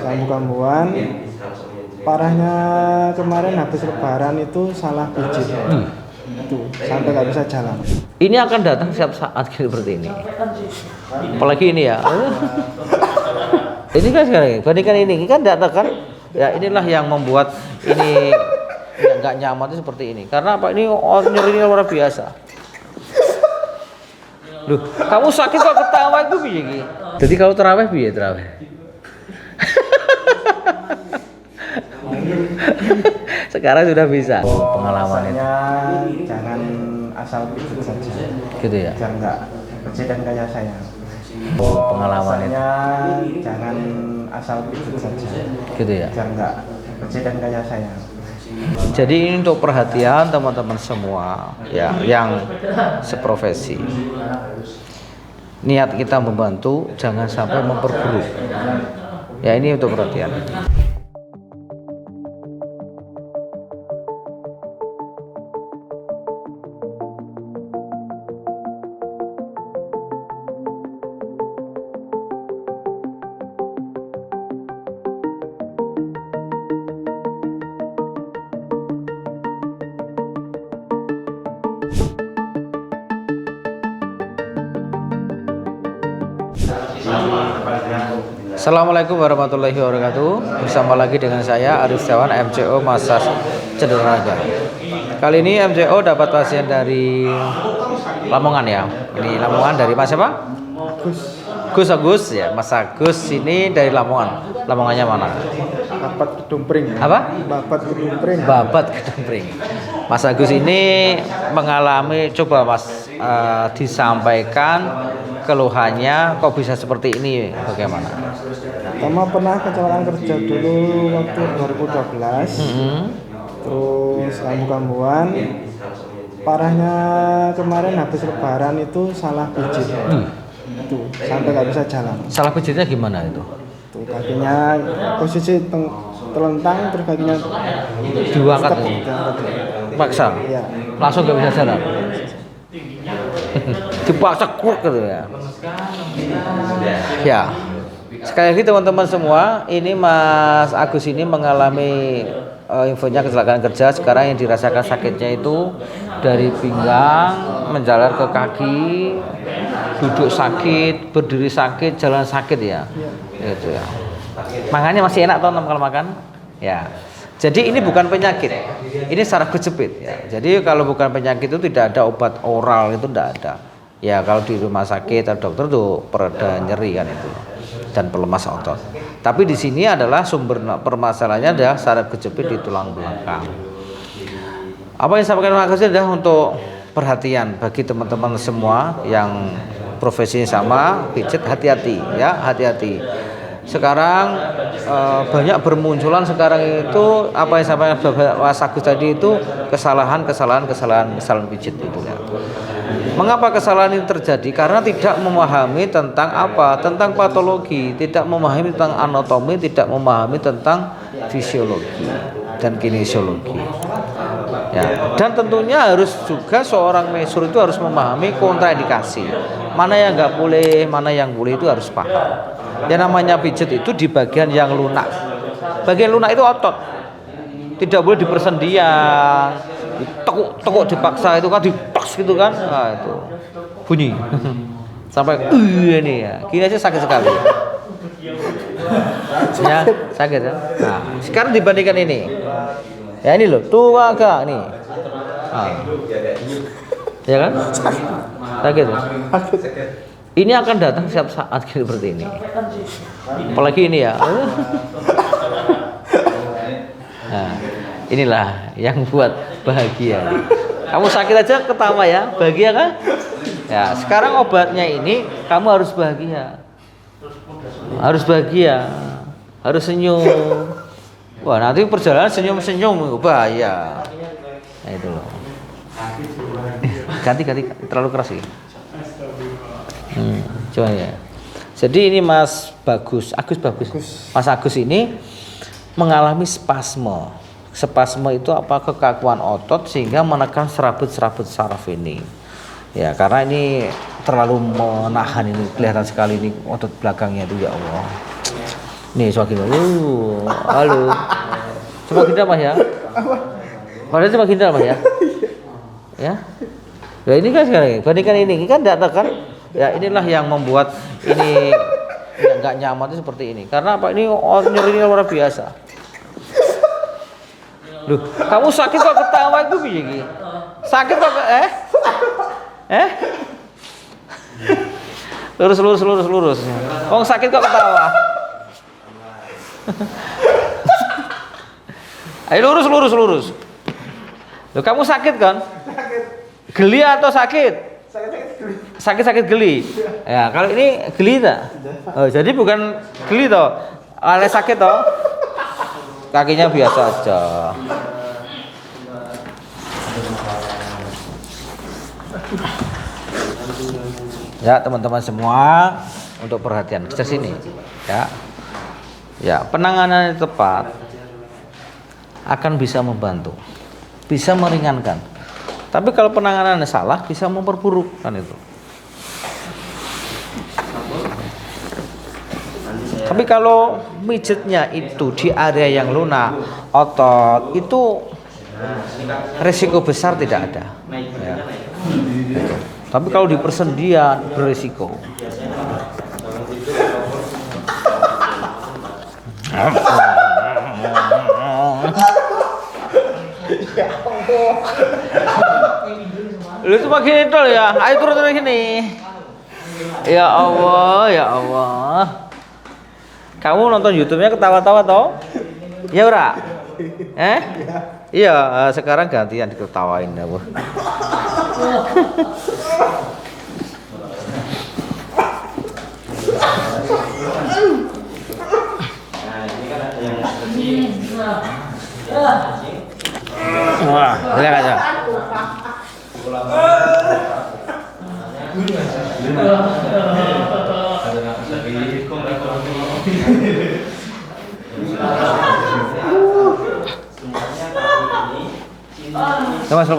kambuh-kambuhan. Parahnya kemarin habis lebaran itu salah pijit. Itu sampai nggak bisa jalan. Ini akan datang setiap saat seperti ini. Apalagi ini ya. Ini kan sekarang bandingkan ini kan datang kan. Ya inilah yang membuat ini nggak nyaman itu seperti ini. Karena apa? Ini nyerinya luar biasa. Loh, kamu sakit kok ketawa itu piye iki? Jadi kalau terawih piye terawih? Sekarang sudah bisa. Pengalaman itu. Jangan asal pijit saja. Gitu ya. Jangan nggak presiden kayak saya. Pengalaman itu. Jangan asal pijit saja. Gitu ya. Jangan nggak presiden kayak saya. Jadi ini untuk perhatian teman-teman semua ya yang seprofesi. Niat kita membantu, jangan sampai memperburuk. Ya ini untuk perhatian. Assalamualaikum warahmatullahi wabarakatuh. Bersama lagi dengan saya Arif Setiawan, MCO Massage Cederaga. Kali ini MCO dapat pasien dari Lamongan ya. Ini Lamongan dari Mas siapa? Gus Agus ya. Mas Agus ini dari Lamongan. Lamongannya mana? Babat Kedumpring. Apa? Babat Kedumpring. Babat Kedumpring. Mas Agus ini mengalami, coba Mas disampaikan keluhannya kok bisa seperti ini, bagaimana? Pertama pernah kecelakaan kerja dulu waktu 2012. Terus kambuh-kambuhan. Parahnya kemarin habis lebaran itu salah pijit. Itu sampai nggak bisa jalan. Salah pijitnya gimana itu? Tuh kakinya posisi telentang, terus kakinya Diangkat step, nih. diangkat. Paksa. Iya. Langsung nggak bisa jalan. Dipaksa kurk gitu ya. Ya. Sekali lagi teman-teman semua, ini Mas Agus ini mengalami infonya kecelakaan kerja. Sekarang yang dirasakan sakitnya itu dari pinggang menjalar ke kaki, duduk sakit, berdiri sakit, jalan sakit ya. Gitu ya. Makannya masih enak toh kalau makan? Ya. Jadi ini bukan penyakit, ini saraf kejepit ya. Jadi kalau bukan penyakit itu tidak ada obat oral, itu tidak ada. Ya kalau di rumah sakit atau dokter tuh pereda nyeri kan itu dan pelemas otot. Tapi di sini adalah sumber permasalahannya adalah saraf kejepit di tulang belakang. Apa yang saya sampaikan makasih adalah untuk perhatian bagi teman-teman semua yang profesinya sama, pijat, hati-hati ya, hati-hati. Sekarang banyak bermunculan sekarang itu apa yang sampai Mas Agus tadi itu kesalahan pijit itu ya. Mengapa kesalahan ini terjadi? Karena tidak memahami tentang apa? Tentang patologi, tidak memahami tentang anatomi, tidak memahami tentang fisiologi dan kinesiologi. Ya, dan tentunya harus juga seorang mesur itu harus memahami kontraindikasi. Mana yang nggak boleh, mana yang boleh itu harus paham. Yang namanya pijat itu di bagian yang lunak. Bagian lunak itu otot. Tidak boleh dipersendian, ditekuk dipaksa itu kan dipas gitu kan. Nah, itu bunyi. Sampai ini ya. Kini aja sakit sekali. Ya, sakit ya. Nah, sekarang dibandingkan ini. Ya ini loh, tua agak nih. Nah. Ya kan? Sakit ya? Ini akan datang setiap saat seperti ini. Apalagi ini ya. Nah, inilah yang buat bahagia. Kamu sakit aja ketawa ya, bahagia kan? Ya, sekarang obatnya ini kamu harus bahagia. Harus bahagia. Harus senyum. Wah, nanti perjalanan senyum-senyum bahaya. Nah, itu loh. Ganti terlalu keras sih. Coba ya. Jadi ini Mas Agus. Mas Agus ini mengalami spasme. Spasme itu apa? Kekakuan otot sehingga menekan serabut-serabut saraf ini. Ya, karena ini terlalu menahan ini, kelihatan sekali ini otot belakangnya itu ya Allah. Nih coba gini. Halo. Coba gini Mas ya. Padahal coba gini Mas ya. Ya. Ya ini kan sekarang bandingkan ini kan tidak kan. Ya inilah yang membuat ini nggak nyaman itu seperti ini. Karena apa? Ini nyerinya luar biasa. Loh, kamu sakit kok ketawa itu piye? Sakit kok lurus. Wong sakit kok ketawa. Ayo lurus. Loh, kamu sakit kan? Sakit. Geli atau sakit? Sakit geli. Ya, kalau ini geli tak? Oh, jadi bukan geli toh. Alias sakit toh. Kakinya biasa aja. Ya, teman-teman semua untuk perhatian ke sini. Ya. Ya, penanganan yang tepat akan bisa membantu, bisa meringankan. Tapi kalau penanganan salah bisa memperburuk kan itu. Tapi kalau mijetnya itu di area yang lunak, otot, itu resiko besar tidak ada. Ya. Tapi kalau di persendian berisiko. Lu cuma gini dol ya, ayo turun dari sini. Ya Allah. Kamu nonton YouTube-nya ketawa-tawa toh? Ya ora? Iya, sekarang gantian diketawain aku. Wah, lihat aja.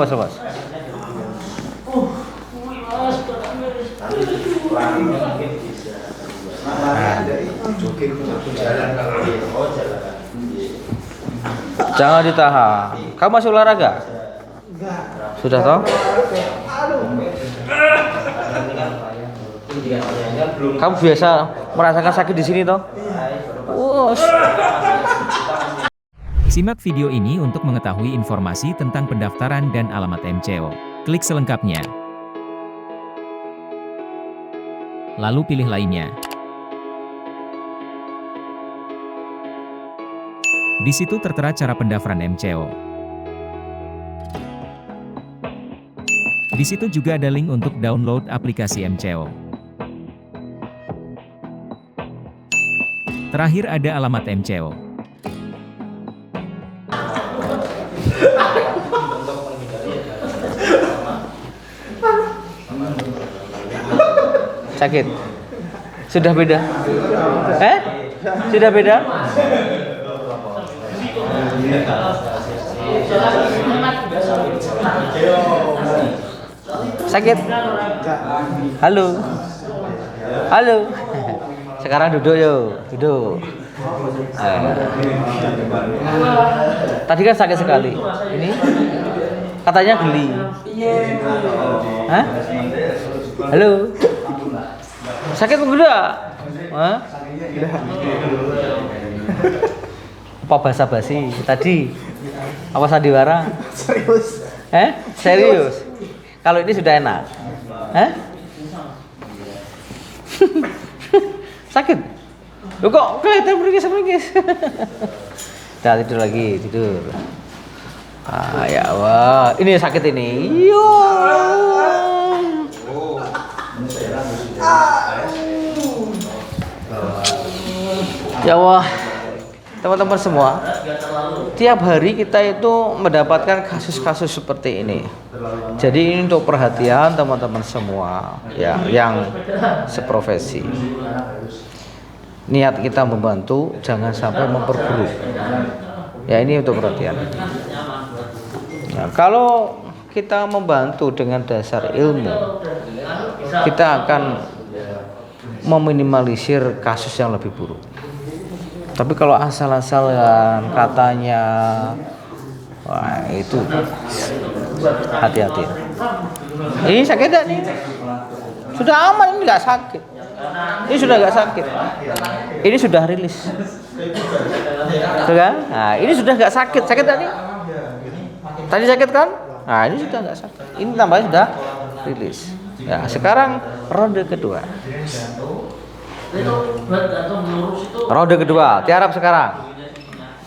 Lepas. Jangan ditahan. Kamu masih olahraga? Sudah toh? Kamu biasa merasakan sakit di sini toh? Simak video ini untuk mengetahui informasi tentang pendaftaran dan alamat MCO. Klik selengkapnya. Lalu pilih lainnya. Di situ tertera cara pendaftaran MCO. Di situ juga ada link untuk download aplikasi MCO. Terakhir ada alamat MCO. Sakit? Sudah beda? Sudah beda? Sakit? Halo? Sekarang duduk yuk, duduk. Tadi kan sakit sekali. Ini katanya geli. Halo? Sakit enggak? Apa basa-basi tadi? Apa sandiwara? Serius. Serius? Kalau ini sudah enak? Sakit? Lu kok kelihatan meringis? Dah tidur lagi, tidur. Ya Allah, ini sakit ini. Ya Allah, teman-teman semua, tiap hari kita itu mendapatkan kasus-kasus seperti ini. Jadi ini untuk perhatian teman-teman semua ya, yang seprofesi. Niat kita membantu, jangan sampai memperburuk. Ya ini untuk perhatian. Ya, kalau kita membantu dengan dasar ilmu, kita akan meminimalisir kasus yang lebih buruk. Tapi kalau asal-asalan katanya, wah itu hati-hati. Ini sakit enggak nih? Sudah aman, ini nggak sakit. Ini sudah nggak sakit. Ini sudah rilis. Tuh kan? Nah, ini sudah nggak sakit. Sakit enggak nih? Tadi sakit kan? Nah, ini sudah nggak sakit. Ini tambahnya sudah rilis. Ya, sekarang ronde kedua. Ronde kedua, tiarap sekarang.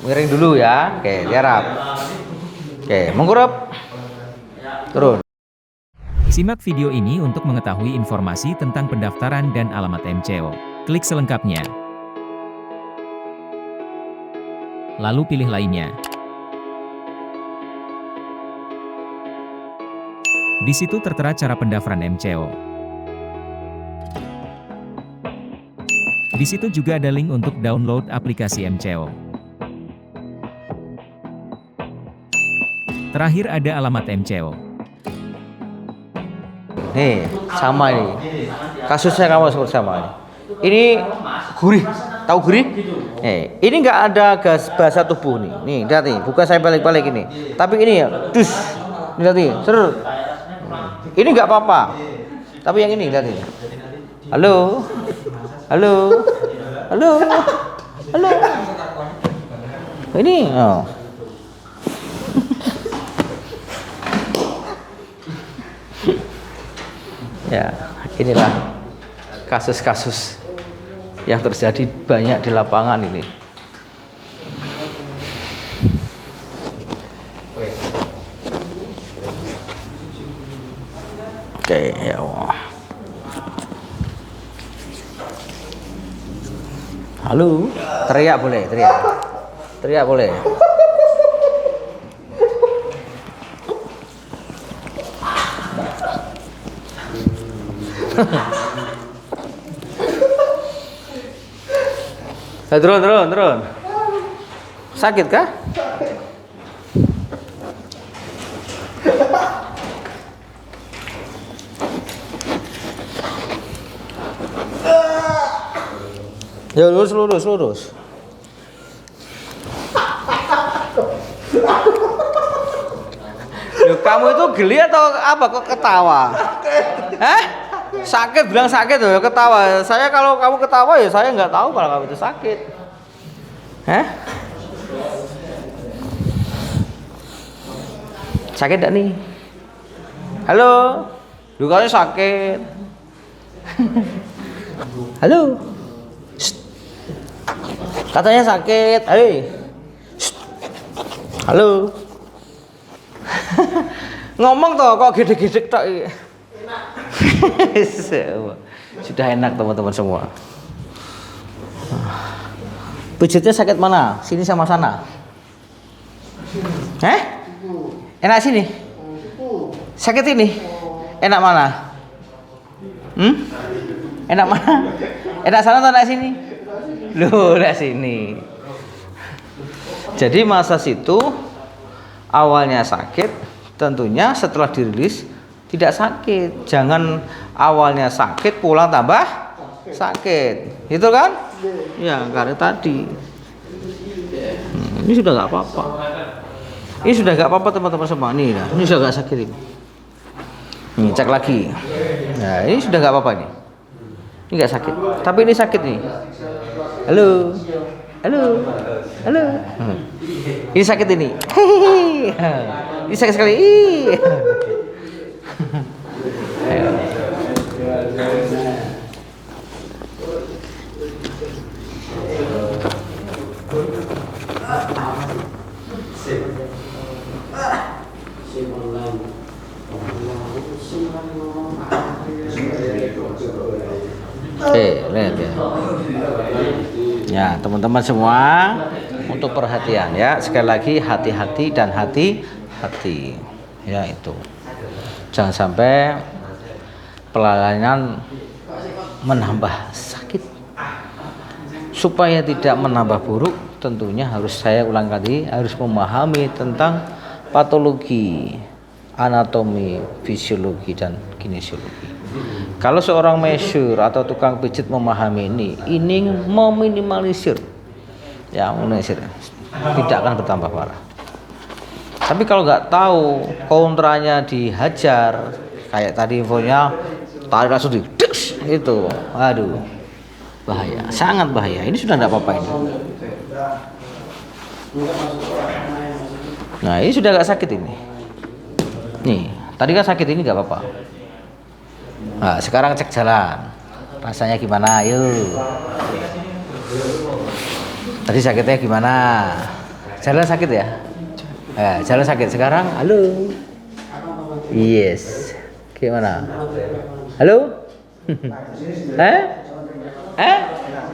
Miring dulu ya. Oke, tiarap. Oke, mengkurap. Turun. Simak video ini untuk mengetahui informasi tentang pendaftaran dan alamat MCO. Klik selengkapnya. Lalu pilih lainnya. Di situ tertera cara pendaftaran MCO. Di situ juga ada link untuk download aplikasi MCO. Terakhir ada alamat MCO. Nih, sama ini. Kasusnya kamu seperti sama ini. Ini gurih, tahu gurih? Ini nggak ada gas bahasa tubuh nih. Nih, lihat nih, bukan saya balik-balik ini. Tapi ini ya, dus. Lihat nih, seru. Ini nggak apa-apa. Tapi yang ini lihat nih. Halo, halo, halo, halo. Ini, oh. Ya, inilah kasus-kasus yang terjadi banyak di lapangan ini. Oke, ya Allah. Halo, teriak boleh, teriak. Teriak boleh. Turun. Sakit kah? Ya lurus. Loh, kamu itu geli atau apa kok ketawa? Sakit, bilang sakit loh, ketawa. Saya kalau kamu ketawa ya saya nggak tahu kalau kamu itu sakit. Sakit enggak nih? Halo, lukanya sakit. Halo. Shh. Katanya sakit. Hei. Shh. Halo. Ngomong toh kok gede-gede tok. Sudah enak teman-teman semua. Pijitnya sakit mana? Sini sama sana? Enak sini? Sakit ini? Enak mana? Enak mana? Enak sana atau enak sini? Loh, enak sini. Jadi masa situ awalnya sakit, tentunya setelah dirilis tidak sakit. Jangan awalnya sakit pulang tambah sakit, gitu kan? Ya karena tadi ini sudah nggak apa-apa. Ini sudah nggak apa-apa teman-teman semua. Nih, ini sudah nggak sakit ini. Nih cek lagi. Nah ini sudah nggak apa-apa nih. Ini nggak sakit. Tapi ini sakit nih. Halo, halo, halo. Ini sakit ini. Ini sakit sekali. Oke, lihat ya. Ya, teman-teman semua untuk perhatian ya. Sekali lagi hati-hati dan hati-hati. Ya itu. Jangan sampai pelayanan menambah sakit. Supaya tidak menambah buruk, tentunya harus saya ulang tadi harus memahami tentang patologi, anatomi, fisiologi dan kinesiologi. Kalau seorang masyhur atau tukang pijit memahami ini meminimalisir ya munisir, tidak akan bertambah parah. Tapi kalau nggak tahu kontranya dihajar, kayak tadi infonya tarik langsung itu, aduh, bahaya, sangat bahaya. Ini sudah nggak apa-apa ini. Nah ini sudah nggak sakit ini. Nih, tadi kan sakit ini nggak apa-apa. Nah, sekarang cek jalan, rasanya gimana? Yuk. Tadi sakitnya gimana? Jalan sakit ya? Jalan sakit. Sekarang, halo. Yes. Gimana? Halo?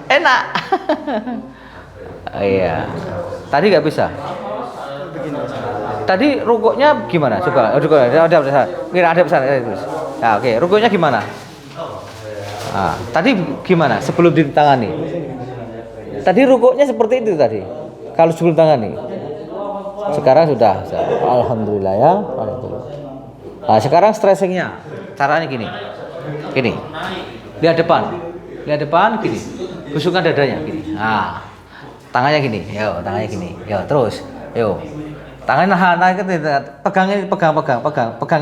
Enak. Oh, iya. Tadi nggak bisa. Tadi rukuknya gimana? Coba. Ada besar. Kira ada besar. Nah, oke. Rukuknya gimana? Nah, tadi gimana sebelum ditangani? Tadi rukuknya seperti itu tadi. Kalau sebelum tangani. Sekarang sudah. Alhamdulillah ya. Alhamdulillah. Nah, sekarang stressingnya. Caranya gini. Gini. Lihat depan gini. Busukkan dadanya gini. Nah. Tangannya gini. Yo, tangannya gini. Yo, terus. Yo. Tangan pegang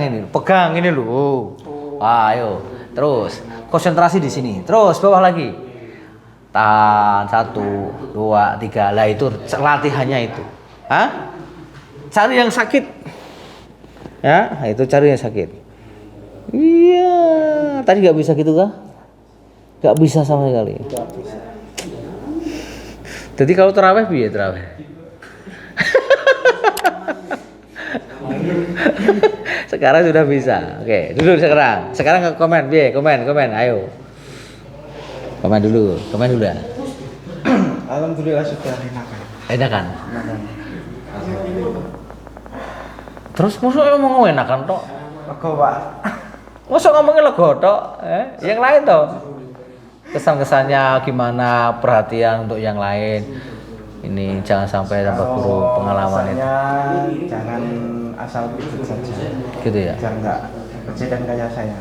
ini. Pegang ini loh. Ayo. Terus konsentrasi di sini. Terus bawah lagi. Tahan 1, 2, 3. Lah itu latihannya itu. Hah? Cari yang sakit. Ya, itu cari yang sakit. Iya, tadi nggak bisa gitu kah? Nggak bisa sama sekali. Jadi kalau terawih biar terawih. Sekarang sudah bisa. Oke, duduk sekarang. Sekarang ke komen, komen. Ayo. Komen dulu ya. Alhamdulillah sudah enakan. Enakan. Terus maksudnya ngomong enakan tok? Lego, Pak. Masa ngomongin lego tok? Yang lain toh? Kesan-kesannya gimana? Perhatian untuk yang lain. Ini jangan sampai tambah buruk pengalaman itu. Jangan asal pijit saja. Gitu ya. Jangan nggak presiden kayak saya.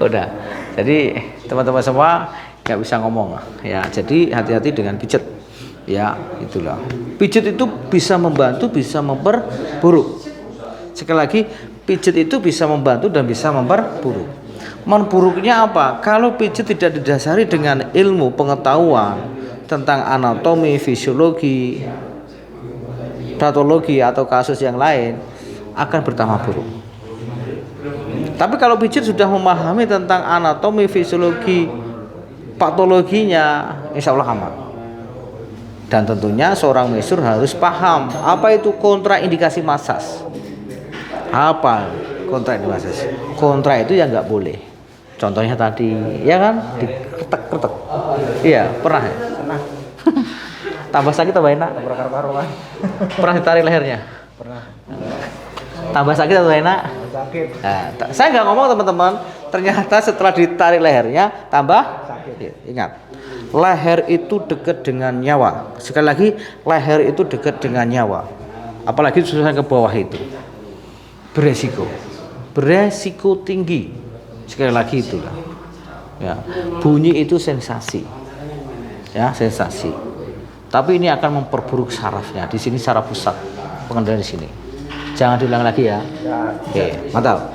Udah. Jadi teman-teman semua nggak bisa ngomong ya. Jadi hati-hati dengan pijet. Ya, itulah. Pijet itu bisa membantu, bisa memperburuk. Sekali lagi, pijet itu bisa membantu dan bisa memperburuk. Memburuknya apa? Kalau pijet tidak didasari dengan ilmu pengetahuan tentang anatomi, fisiologi, patologi atau kasus yang lain, akan bertambah buruk. Tapi kalau pijit sudah memahami tentang anatomi, fisiologi, patologinya, insya Allah aman. Dan tentunya seorang mesur harus paham apa itu kontraindikasi masas. Apa kontraindikasi masas? Kontra itu yang nggak boleh. Contohnya tadi, ya kan, diketek-ketek. Iya, pernah ya? Pernah. Tambah sakit tambah enak. Pernah ditarik lehernya? Pernah. Tambah sakit atau enak? Sakit. Nah, saya nggak ngomong teman-teman. Ternyata setelah ditarik lehernya tambah sakit. Ingat, leher itu dekat dengan nyawa. Sekali lagi, leher itu dekat dengan nyawa. Apalagi susunan ke bawah itu beresiko tinggi. Sekali lagi itulah. Ya, bunyi itu sensasi. Ya, sensasi. Tapi ini akan memperburuk sarafnya. Di sini saraf pusat pengendalian di sini. Jangan diulang lagi ya. Oke, mantap.